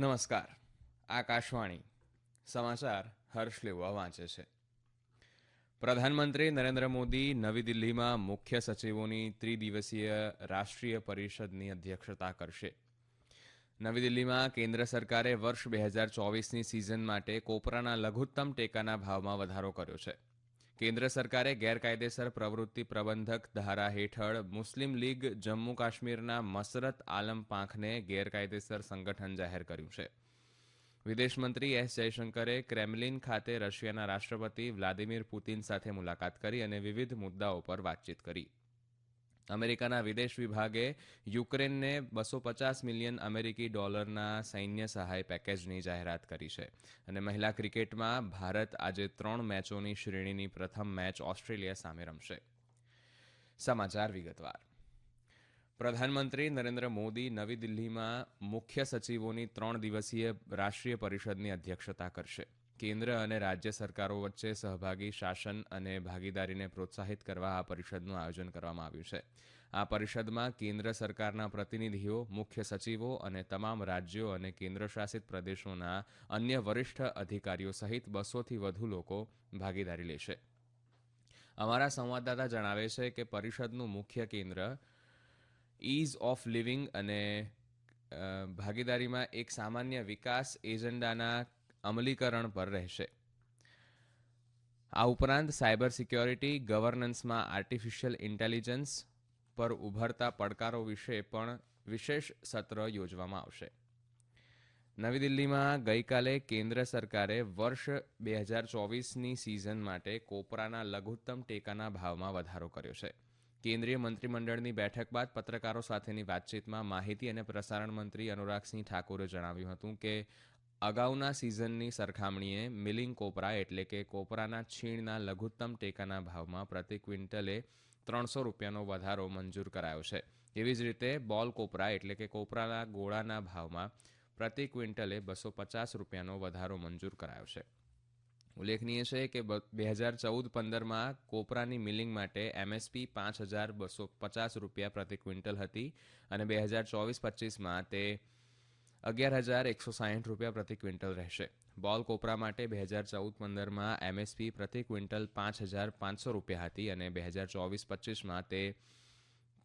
નમસ્કાર. આકાશવાણી સમાચાર હર્ષ લેવા વાંચે છે. પ્રધાનમંત્રી નરેન્દ્ર મોદી નવી દિલ્હીમાં મુખ્ય સચિવોની ત્રિદિવસીય રાષ્ટ્રીય પરિષદની અધ્યક્ષતા કરશે. નવી દિલ્હીમાં કેન્દ્ર સરકારે વર્ષ 2024ની સિઝન માટે કોપરાના લઘુત્તમ ટેકાના ભાવમાં વધારો કર્યો છે. કેન્દ્ર સરકારે ગેરકાયદેસર પ્રવૃત્તિ પ્રબંધક ધારા હેઠળ મુસ્લિમ લીગ જમ્મુ કાશ્મીરના મસરત આલમ પાંખને ગેરકાયદેસર સંગઠન જાહેર કર્યું છે. વિદેશમંત્રી એસ જયશંકરે ક્રેમલિન ખાતે રશિયાના રાષ્ટ્રપતિ વ્લાદિમીર પુતિન સાથે મુલાકાત કરી અને વિવિધ મુદ્દાઓ પર વાતચીત કરી. અમેરિકાના વિદેશ વિભાગે યુક્રેનને $250 મિલિયન અમેરિકી ડોલરના સૈન્ય સહાય પેકેજની જાહેરાત કરી છે. અને મહિલા ક્રિકેટમાં ભારત આજે 3 મેચોની શ્રેણીની પ્રથમ મેચ ઓસ્ટ્રેલિયા સામે રમશે. સમાચાર વિગતવાર. પ્રધાનમંત્રી નરેન્દ્ર મોદી નવી દિલ્હીમાં મુખ્ય સચિવોની 3 દિવસીય રાષ્ટ્રીય પરિષદની અધ્યક્ષતા કરશે. કેન્દ્ર અને રાજ્ય સરકારો વચ્ચે સહભાગી શાસન અને ભાગીદારીને પ્રોત્સાહિત કરવા આ પરિષદનું આયોજન કરવામાં આવ્યું છે. આ પરિષદમાં કેન્દ્ર સરકારના પ્રતિનિધિઓ, મુખ્ય સચિવો અને તમામ રાજ્યો અને કેન્દ્રશાસિત પ્રદેશોના અન્ય વરિષ્ઠ અધિકારીઓ સહિત 200થી વધુ લોકો ભાગીદારી લેશે. અમારા સંવાદદાતા જણાવે છે કે પરિષદનું મુખ્ય કેન્દ્ર ઇઝ ઓફ લિવિંગ અને ભાગીદારીમાં એક સામાન્ય વિકાસ એજન્ડાના અમલીકરણ પર રહેશે. આ ઉપરાંત સાયબર સિક્યોરિટી, ગવર્નન્સમાં આર્ટિફિશિયલ ઇન્ટેલિજન્સ પર ઉભરતા પડકારો વિશે પણ વિશેષ સત્ર યોજવામાં આવશે. નવી દિલ્હીમાં ગઈકાલે કેન્દ્ર સરકારે વર્ષ 2024ની સિઝન માટે કોપરાના લઘુત્તમ ટેકાના ભાવમાં વધારો કર્યો છે. કેન્દ્રીય મંત્રીમંડળની બેઠક બાદ પત્રકારો સાથેની વાતચીતમાં માહિતી અને પ્રસારણ મંત્રી અનુરાગસિંહ ઠાકુરે જણાવ્યું હતું કે અગાઉના સિઝનની સરખામણીએ મિલિંગ કોપરા એટલે કે કોપરાના છીણના લઘુત્તમ ટેકાના ભાવમાં પ્રતિ ક્વિન્ટલે $300નો વધારો મંજૂર કરાયો છે. એવી જ રીતે બોલ કોપરા એટલે કે કોપરાના ગોળાના ભાવમાં પ્રતિ ક્વિન્ટલે $250નો વધારો મંજૂર કરાયો છે. ઉલ્લેખનીય છે કે 2014-15માં કોપરાની મિલિંગ માટે એમએસપી $5,250 પ્રતિ ક્વિન્ટલ હતી અને 2024-25માં તે $11,160 પ્રતિ ક્વિન્ટલ રહેશે. બોલ કોપરા માટે 2014-15માં એમએસપી પ્રતિ ક્વિન્ટલ $5,500 હતી અને 2024-25માં તે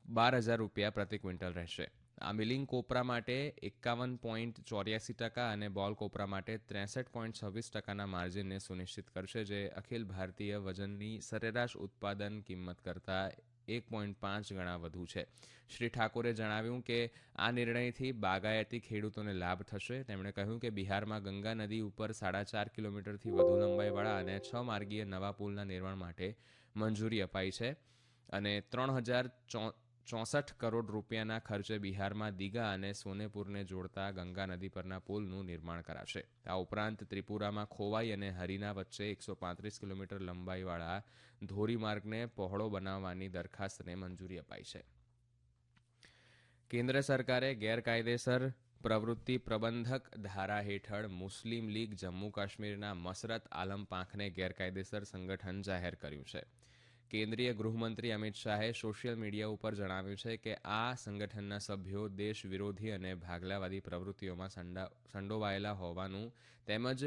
$12,000 પ્રતિ ક્વિન્ટલ રહેશે. આ મિલિંગ કોપરા માટે 51.84% અને બોલ કોપરા માટે 63.26%ના માર્જિનને સુનિશ્ચિત કરશે, જે અખિલ ભારતીય વજનની સરેરાશ ઉત્પાદન કિંમત કરતાં 1.5 ગણા વધુ છે. શ્રી ઠાકોરે જણાવ્યું કે આ નિર્ણયથી બાગાયતી ખેડૂતોને લાભ થશે. તેમણે કહ્યું કે બિહારમાં ગંગા નદી ઉપર 4.5 કિલોમીટરથી વધુ લંબાઈવાળા અને 6 માર્ગીય નવા પુલના નિર્માણ માટે મંજૂરી અપાઈ છે અને 3,064 કરોડ રૂપિયાના ખર્ચે બિહારમાં દીઘા અને સોનેપુરને જોડતા ગંગા નદી પરના પુલનું નિર્માણ કરાશે. આ ઉપરાંત ત્રિપુરામાં ખોવાઈ અને હરીના વચ્ચે 135 કિલોમીટર લંબાઈવાળા ધોરીમાર્ગને પહોળો બનાવવાની દરખાસ્તને મંજૂરી અપાઈ છે. કેન્દ્ર સરકારે ગેરકાયદેસર પ્રવૃત્તિ પ્રબંધક ધારા હેઠળ મુસ્લિમ લીગ જમ્મુ કાશ્મીરના મસરત આલમ પાંખને ગેરકાયદેસર સંગઠન જાહેર કર્યું છે. કેન્દ્રીય ગૃહમંત્રી અમિત શાહે સોશિયલ મીડિયા ઉપર જણાવ્યું છે કે આ સંગઠનના સભ્યો દેશ વિરોધી અને ભાગલાવાદી પ્રવૃત્તિઓમાં સંડોવાયેલા હોવાનું તેમજ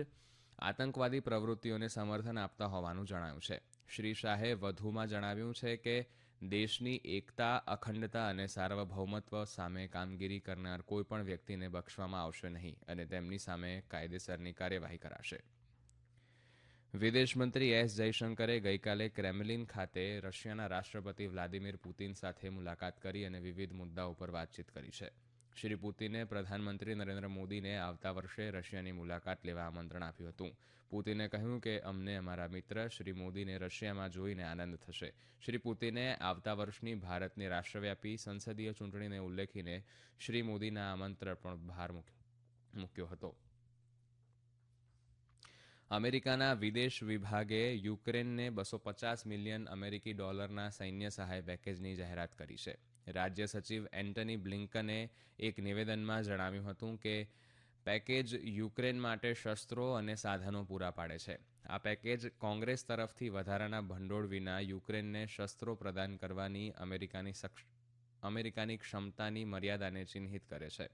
આતંકવાદી પ્રવૃત્તિઓને સમર્થન આપતા હોવાનું જણાવ્યું છે. શ્રી શાહે વધુમાં જણાવ્યું છે કે દેશની એકતા, અખંડતા અને સાર્વભૌમત્વ સામે કામગીરી કરનાર કોઈપણ વ્યક્તિને બક્ષવામાં આવશે નહીં અને તેમની સામે કાયદેસરની કાર્યવાહી કરાશે. વિદેશમંત્રી એસ જયશંકરે ગઈકાલે ક્રેમલિન ખાતે રશિયાના રાષ્ટ્રપતિ વ્લાદિમીર પુતિન સાથે મુલાકાત કરી અને વિવિધ મુદ્દાઓ પર વાતચીત કરી છે. શ્રી પુતિને પ્રધાનમંત્રી નરેન્દ્ર મોદીને આવતા વર્ષે રશિયાની મુલાકાત લેવા આમંત્રણ આપ્યું હતું. પુતિને કહ્યું કે અમને અમારા મિત્ર શ્રી મોદીને રશિયામાં જોઈને આનંદ થશે. શ્રી પુતિને આવતા વર્ષની ભારતની રાષ્ટ્રવ્યાપી સંસદીય ચૂંટણીને ઉલ્લેખીને શ્રી મોદીના આમંત્રણ પર ભાર મૂક્યો હતો. અમેરિકાના વિદેશ વિભાગે યુક્રેનને $250 મિલિયન અમેરિકી ડોલરના સૈન્ય સહાય પેકેજની જાહેરાત કરી છે. રાજ્ય સચિવ એન્ટની બ્લિંકને એક નિવેદનમાં જણાવ્યું હતું કે પેકેજ યુક્રેન માટે શસ્ત્રો અને સાધનો પૂરા પાડે છે. આ પેકેજ કોંગ્રેસ તરફથી વધારાના ભંડોળ વિના યુક્રેનને શસ્ત્રો પ્રદાન કરવાની અમેરિકાની ક્ષમતાની મર્યાદાને ચિહ્નિત કરે છે.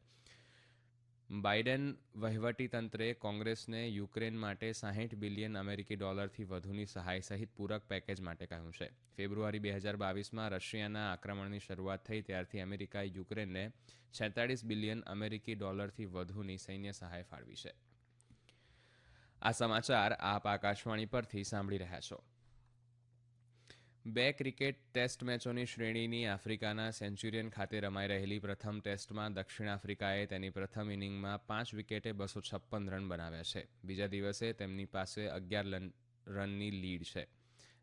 બાઇડન વહીવટીતંત્રે કોંગ્રેસને યુક્રેન માટે 60 બિલિયન અમેરિકી ડોલરથી વધુની સહાય સહિત પૂરક પેકેજ માટે કહ્યું છે. ફેબ્રુઆરી 2022માં રશિયાના આક્રમણની શરૂઆત થઈ ત્યારથી અમેરિકાએ યુક્રેનને 46 બિલિયન અમેરિકી ડોલરથી વધુની સૈન્ય સહાય ફાળવી છે. આ સમાચાર આપ આકાશવાણી પરથી સાંભળી રહ્યા છો. 2 ક્રિકેટ ટેસ્ટ મેચોની શ્રેણીની આફ્રિકાના સેન્ચુરિયન ખાતે રમાઈ રહેલી પ્રથમ ટેસ્ટમાં દક્ષિણ આફ્રિકાએ તેની પ્રથમ ઇનિંગમાં 5 વિકેટે 256 રન બનાવ્યા છે. બીજા દિવસે તેમની પાસે 11 રનની લીડ છે.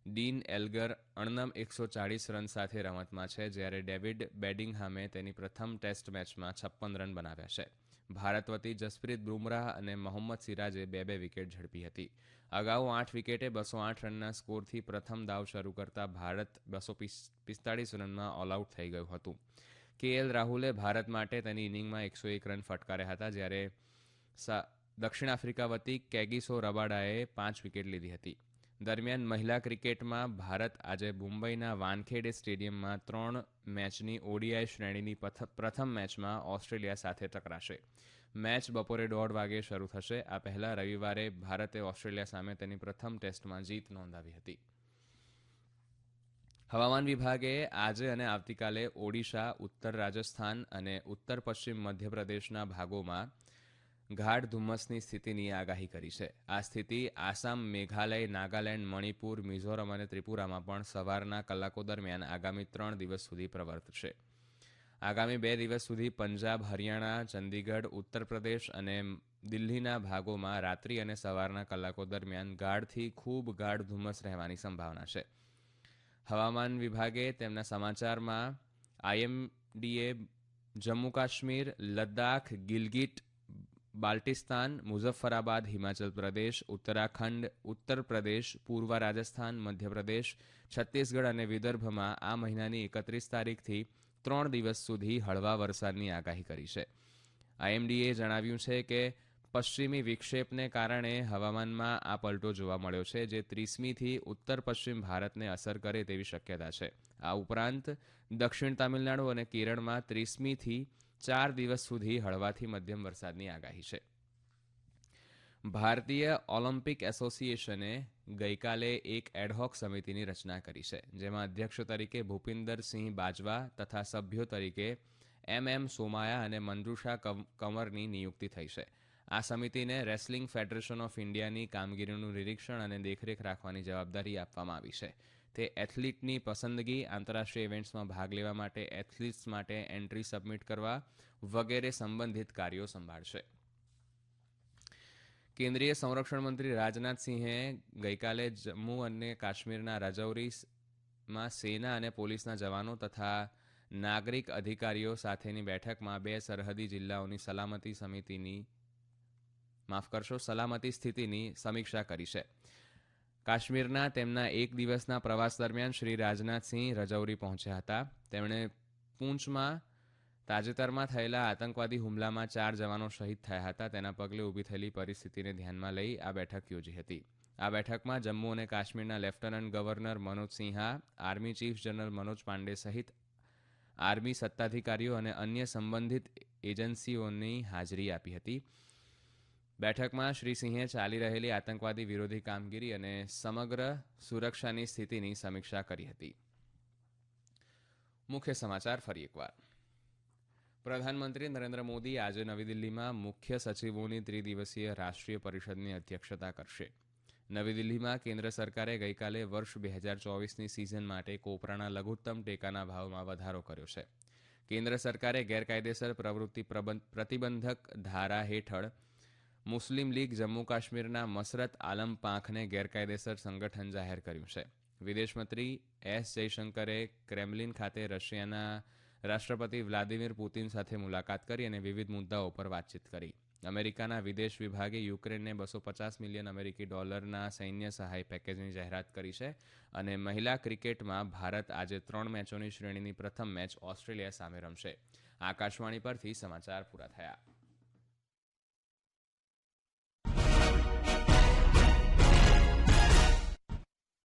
ડીન એલ્ગર અણનમ 140 રન સાથે રમતમાં છે, જ્યારે ડેવિડ બેડિંગહામે તેની પ્રથમ ટેસ્ટ મેચમાં 56 રન બનાવ્યા છે. ભારત વતી જસપ્રીત બુમરાહ અને મોહમ્મદ સિરાજે 2 વિકેટ ઝડપી હતી. અગાઉ 8 વિકેટે 208 રનના સ્કોરથી પ્રથમ દાવ શરૂ કરતા ભારત 245 રનમાં ઓલ આઉટ થઈ ગયું હતું. કેએલ રાહુલે ભારત માટે તેની ઇનિંગમાં 101 રન ફટકાર્યા હતા, જ્યારે દક્ષિણ આફ્રિકા વતી કેગિસો રબાડાએ 5 વિકેટ લીધી હતી. દરમિયાન મહિલા ક્રિકેટમાં ભારત આજે મુંબઈના વાનખેડે સ્ટેડિયમમાં 3 મેચની ઓડીઆઈ શ્રેણીની પ્રથમ મેચમાં ઓસ્ટ્રેલિયા સાથે ટકરાશે. મેચ બપોરે 1:30 વાગે શરૂ થશે. આ પહેલા રવિવારે ભારતે ઓસ્ટ્રેલિયા સામે તેની પ્રથમ ટેસ્ટમાં જીત નોંધાવી હતી. હવામાન વિભાગે આજે અને આવતીકાલે ઓડિશા, ઉત્તર રાજસ્થાન અને ઉત્તર પશ્ચિમ મધ્યપ્રદેશના ભાગોમાં ગાઢ ધુમ્મસની સ્થિતિની આગાહી કરી છે. આ સ્થિતિ આસામ, મેઘાલય, નાગાલેન્ડ, મણિપુર, મિઝોરમ અને ત્રિપુરામાં પણ સવારના કલાકો દરમિયાન આગામી 3 દિવસ સુધી પ્રવર્તશે. આગામી 2 દિવસ સુધી પંજાબ, હરિયાણા, ચંદીગઢ, ઉત્તર પ્રદેશ અને દિલ્હીના ભાગોમાં રાત્રિ અને સવારના કલાકો દરમિયાન ગાઢથી ખૂબ ગાઢ ધુમ્મસ રહેવાની સંભાવના છે. હવામાન વિભાગે તેમના સમાચારમાં આઈએમડીએ જમ્મુ કાશ્મીર, લદ્દાખ, ગિલગિટ બાલ્ટિસ્તાન, મુઝફ્ફરાબાદ, હિમાચલ પ્રદેશ, ઉત્તરાખંડ, ઉત્તર પ્રદેશ, પૂર્વ રાજસ્થાન, મધ્યપ્રદેશ, છત્તીસગઢ અને વિદર્ભમાં આ મહિનાની 31 તારીખથી 3 દિવસ સુધી હળવા વરસાદની આગાહી કરી છે. આઈએમડીએ જણાવ્યું છે કે પશ્ચિમી વિક્ષેપને કારણે હવામાનમાં આ પલટો જોવા મળ્યો છે, જે 30મીથી ઉત્તર પશ્ચિમ ભારતને અસર કરે તેવી શક્યતા છે. આ ઉપરાંત દક્ષિણ તામિલનાડુ અને કેરળમાં 30મીથી 4 દિવસ સુધી હળવાથી મધ્યમ વરસાદની આગાહી છે. ભારતીય ઓલિમ્પિક એસોસિએશને ગઈકાલે એક એડહોક સમિતિની રચના કરી છે, જેમાં અધ્યક્ષ તરીકે ભૂપિન્દરસિંહ બાજવા તથા સભ્યો તરીકે એમ સોમાયા અને મંજુષા કંવરની નિયુક્તિ થઈ છે. આ સમિતિને રેસલિંગ ફેડરેશન ઓફ ઇન્ડિયાની કામગીરીનું નિરીક્ષણ અને દેખરેખ રાખવાની જવાબદારી આપવામાં આવી છે. તે એથ્લીટની પસંદગી, આંતરરાષ્ટ્રીય ઇવેન્ટ્સમાં ભાગ લેવા માટે એથ્લીટ્સ માટે એન્ટ્રી સબમિટ કરવા વગેરે સંબંધિત કાર્યો સંભાળશે. કેન્દ્રીય સંરક્ષણ મંત્રી રાજનાથસિંહે ગઈકાલે જમ્મુ અને કાશ્મીરના રાજૌરીમાં સેના અને પોલીસના જવાનો તથા નાગરિક અધિકારીઓ સાથેની બેઠકમાં 2 સરહદી જિલ્લાઓની સલામતી સ્થિતિની સમીક્ષા કરી છે. કાશ્મીરના તેમના 1 દિવસના પ્રવાસ દરમિયાન શ્રી રાજનાથસિંહ રજૌરી પહોંચ્યા હતા. તેમણે પૂંચમાં તાજેતરમાં થયેલા આતંકવાદી હુમલામાં 4 જવાનો શહીદ થયા હતા. તેના પગલે ઊભી થયેલી પરિસ્થિતિને ધ્યાનમાં લઈ આ બેઠક યોજી હતી. આ બેઠકમાં જમ્મુ અને કાશ્મીરના lieutenant governor Manoj Sinha, army chief general Manoj Pandey સહિત આર્મી સત્તાધિકારીઓ અને અન્ય સંબંધિત એજન્સીઓની હાજરી આપી હતી. બેઠકમાં શ્રી સિંહે ચાલી રહેલી આતંકવાદી વિરોધી કામગીરી અને સમગ્ર સુરક્ષાની સ્થિતિની સમીક્ષા કરી હતી. મુખ્ય સમાચાર ફરી એકવાર. પ્રધાનમંત્રી નરેન્દ્ર મોદી આજે નવી દિલ્હીમાં મુખ્ય સચિવોની ત્રિદિવસીય રાષ્ટ્રીય પરિષદની અધ્યક્ષતા કરશે. નવી દિલ્હીમાં કેન્દ્ર સરકારે ગઈકાલે વર્ષ 2024ની સિઝન માટે કોપરાના લઘુત્તમ ટેકાના ભાવમાં વધારો કર્યો છે. કેન્દ્ર સરકારે ગેરકાયદેસર પ્રવૃત્તિ પ્રતિબંધક ધારા હેઠળ મુસ્લિમ લીગ જમ્મુ કાશ્મીરના મસરત આલમ પાંખને ગેરકાયદેસર સંગઠન જાહેર કર્યું છે. વિદેશમંત્રી એસ જયશંકરે ક્રેમલિન ખાતે રશિયાના રાષ્ટ્રપતિ વ્લાદિમીર પુતિન સાથે મુલાકાત કરી અને વિવિધ મુદ્દાઓ પર વાતચીત કરી. અમેરિકાના વિદેશ વિભાગે યુક્રેનને 250 મિલિયન અમેરિકી ડોલરના સૈન્ય સહાય પેકેજની જાહેરાત કરી છે. અને મહિલા ક્રિકેટમાં ભારત આજે 3 મેચોની શ્રેણીની પ્રથમ મેચ ઓસ્ટ્રેલિયા સામે રમશે. આકાશવાણી પરથી સમાચાર પૂરા થયા.